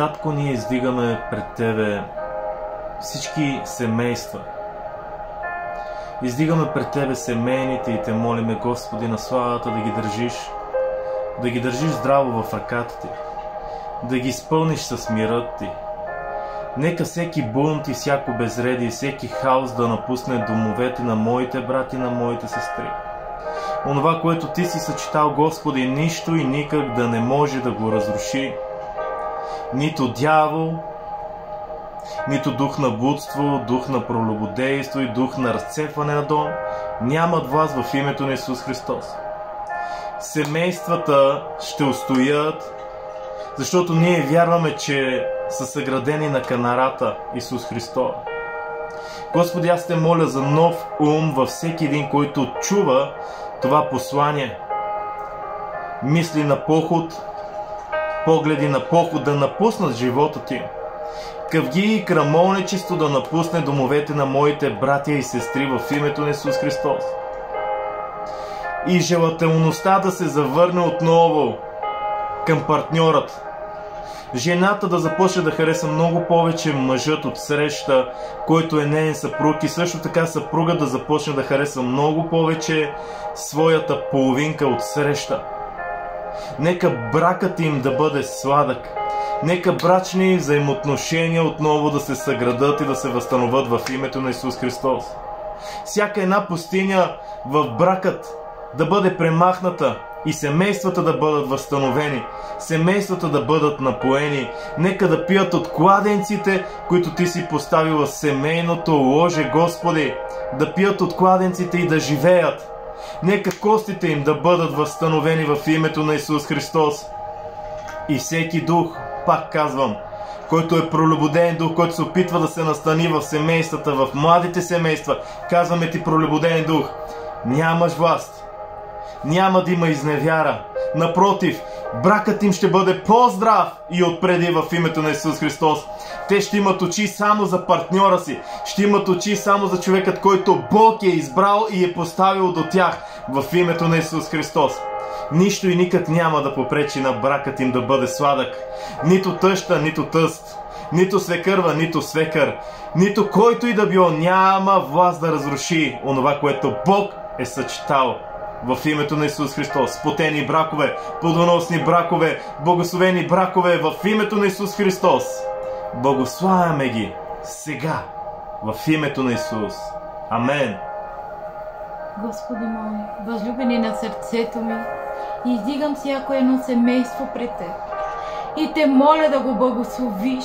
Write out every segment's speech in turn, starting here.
Татко, ние издигаме пред Тебе всички семейства. Издигаме пред Тебе семейните и Те молиме, Господи, на славата да ги държиш здраво в ръката Ти, да ги изпълниш с мирът Ти. Нека всеки бунт и всяко безредие и всеки хаос да напусне домовете на моите брати, на моите сестри. Онова, което Ти си съчетал, Господи, нищо и никак да не може да го разруши. Нито дявол, нито дух на блудство, дух на прелюбодейство и дух на разцепване на дом нямат власт в името на Исус Христос. Семействата ще устоят, защото ние вярваме, че са съградени на канарата Исус Христос. Господи, аз Те моля за нов ум във всеки един, който чува това послание. Мисли на поход, погледи на поход да напуснат живота Ти. Къвги и крамолничество да напусне домовете на моите братя и сестри в името на Исус Христос. И желателността да се завърне отново към партньорът. Жената да започне да хареса много повече мъжът от среща, който е неин съпруг, и също така съпруга да започне да хареса много повече своята половинка от среща. Нека бракът им да бъде сладък. Нека брачни взаимоотношения отново да се съградат и да се възстановят в името на Исус Христос. Всяка една пустиня в бракът да бъде премахната и семействата да бъдат възстановени, семействата да бъдат напоени. Нека да пият от кладенците, които Ти си поставил в семейното ложе, Господи, да пият от кладенците и да живеят. Нека костите им да бъдат възстановени в името на Исус Христос. И всеки дух, пак казвам, който е прелюбоден дух, който се опитва да се настани в семействата, в младите семейства, казваме Ти, прелюбоден дух, нямаш власт. Няма да има изневяра. Напротив, бракът им ще бъде по-здрав и отпреди в името на Исус Христос. Те ще имат очи само за партньора си. Ще имат очи само за човекът, който Бог е избрал и е поставил до тях в името на Исус Христос. Нищо и никак няма да попречи на бракът им да бъде сладък. Нито тъща, нито тъст. Нито свекърва, нито свекър. Нито който и да било няма власт да разруши онова, което Бог е съчетал. В името на Исус Христос. Спотени бракове, плодоносни бракове, благословени бракове в името на Исус Христос. Благославяме ги сега в името на Исус. Амен. Господи мой, възлюбени на сърцето ми, издигам всяко едно семейство пред Теб. И Те моля да го благословиш.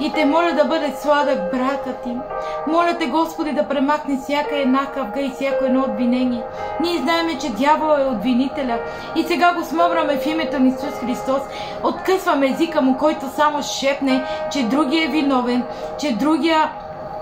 И Те моля да бъде сладък бракът им. Моля Те, Господи, да премахне всяка една къвга и всяко едно обвинение. Ние знаем, че дявола е обвинителя. И сега го смъбраме в името на Исус Христос. Откъсваме езика му, който само шепне, че другия е виновен, че другия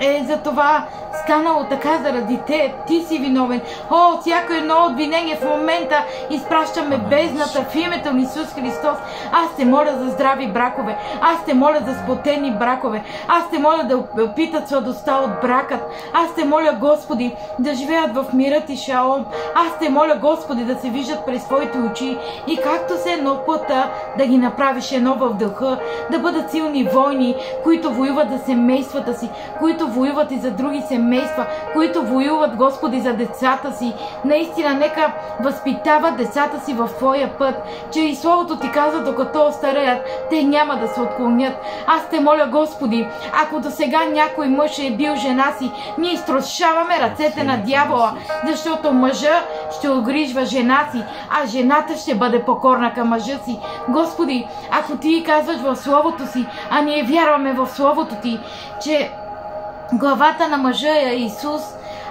е за това станало така заради Те. Ти си виновен. О, всяко едно обвинение в момента изпращаме бездната в името на Исус Христос. Аз Те моля за здрави бракове. Аз Те моля за сплотени бракове. Аз Те моля да опитат сладостта от бракът. Аз Те моля, Господи, да живеят в мирът и шалом. Аз Те моля, Господи, да се виждат през Твоите очи и както се едно пъта да ги направиш едно в духа, да бъдат силни войни, които воюват за семействата си, които воюват и за други семейства, които воюват, Господи, за децата си. Наистина, нека възпитават децата си в Твоя път, че и Словото Ти казва, докато остареят, те няма да се отклонят. Аз Те моля, Господи, ако до сега някой мъж е бил жена си, ние изтрошаваме ръцете на дявола, защото мъжа ще огрижва жена си, а жената ще бъде покорна към мъжа си. Господи, ако Ти казваш в Словото си, а ние вярваме в Словото Ти, че главата на мъжа е Исус,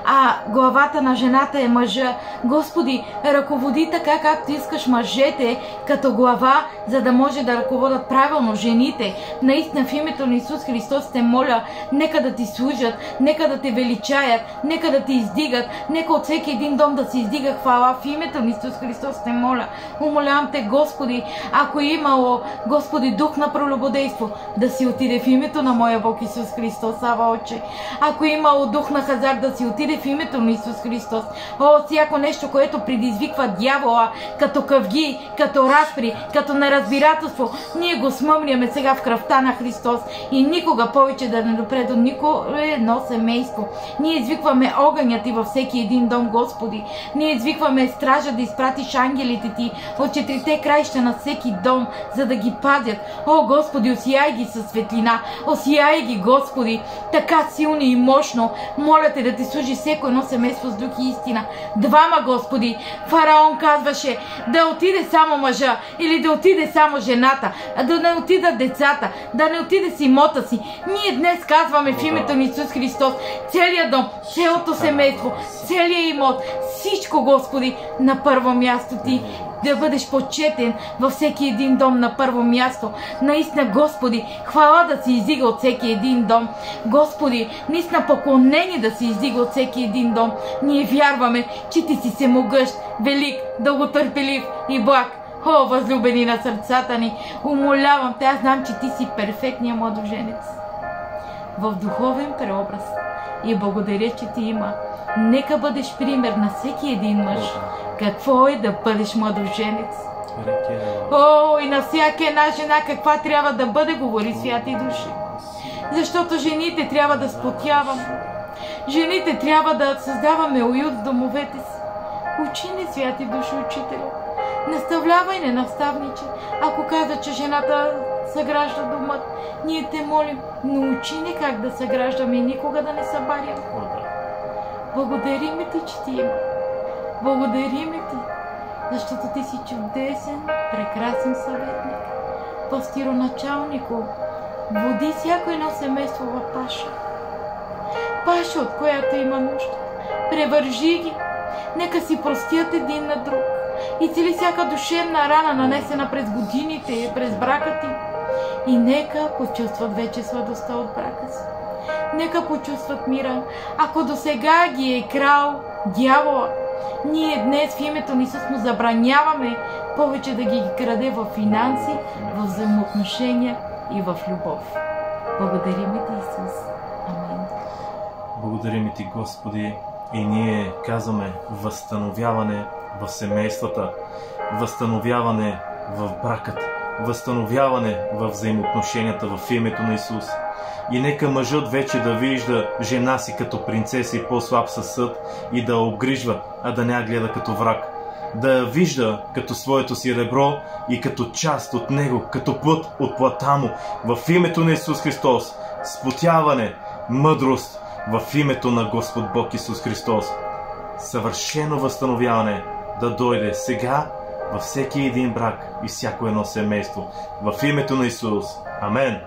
а главата на жената е мъжа. Господи, ръководи така, както искаш мъжете като глава, за да може да ръководят правилно жените. Наистина в името на Исус Христос Те моля, нека да Ти служат, нека да Те величаят, нека да Те издигат, нека от всеки един дом да се издига хвала. В името на Исус Христос Те моля. Умолявам Те, Господи, ако е имало, Господи, дух на прелюбодейство, да си отиде в името на моя Бог Исус Христос, Ава Отче. Ако е имало дух на хазар, да си отиде в името на Исус Христос. О, всяко нещо, което предизвиква дявола, като къвги, като разпри, като неразбирателство, ние го смъмняме сега в кръвта на Христос и никога повече да не допре до никое едно семейство. Ние извикваме огънят ти във всеки един дом, Господи. Ние извикваме стража да изпратиш ангелите ти от четирите краища на всеки дом, за да ги пазят. О, Господи, осияй ги със светлина, осияй ги, Господи, така силно и мощно. Моля те да ти служи всеко едно семейство с дух и истина. Двама, Господи. Фараон казваше да отиде само мъжа или да отиде само жената, да не отидат децата, да не отиде с имота си. Ние днес казваме в името на Исус Христос, целият дом, цялото семейство, целият имот, всичко, Господи, на първо място ти да бъдеш почетен във всеки един дом на първо място. Наистина, Господи, хвала да се издига от всеки един дом. Господи, наистина поклонение да се издига от всеки един дом. Ние вярваме, че ти си всемогъщ, велик, дълготърпелив и благ. О, възлюбени на сърцата ни, умолявам те, аз знам, че ти си перфектният младоженец в духовен преобраз. И благодаря, че ти има. Нека бъдеш пример на всеки един мъж. Какво е да бъдеш младоженец? О, и на всяка една жена каква трябва да бъде, говори Святи Души. Защото жените трябва да сплотяваме. Жените трябва да създаваме уют в домовете си. Учи ни, Святи Души, Учителя. Наставлявай, не наставниче. Ако каза, че жената съгражда домът, ние те молим, научи ни как да съграждаме и никога да не събаряме. Благодарим ти, че ти има. Благодарим ти, защото ти си чудесен, прекрасен съветник, пастироначалнико. Води всяко едно семейство в паша. Паша, от която има нужда. Превържи ги. Нека си простят един на друг. И цели всяка душевна рана, нанесена през годините и през брака ти. И нека почувстват вече сладостта от брака си. Нека почувстват мира. Ако досега ги е крал дявола, ние днес в името на Исус му забраняваме повече да ги краде в финанси, в взаимоотношения и в любов. Благодарим ти, Исус. Амин. Благодарим ти, Господи, и ние казваме възстановяване в семействата, възстановяване в бракът, възстановяване в взаимоотношенията в името на Исус. И нека мъжът вече да вижда жена си като принцеса и по-слаб със съд и да обгрижва, а да не я гледа като враг. Да я вижда като своето си ребро и като част от него, като плът от плътта му. В името на Исус Христос, сплотяване, мъдрост в името на Господ Бог Исус Христос. Съвършено възстановяване да дойде сега във всеки един брак и всяко едно семейство. В името на Исус. Амен.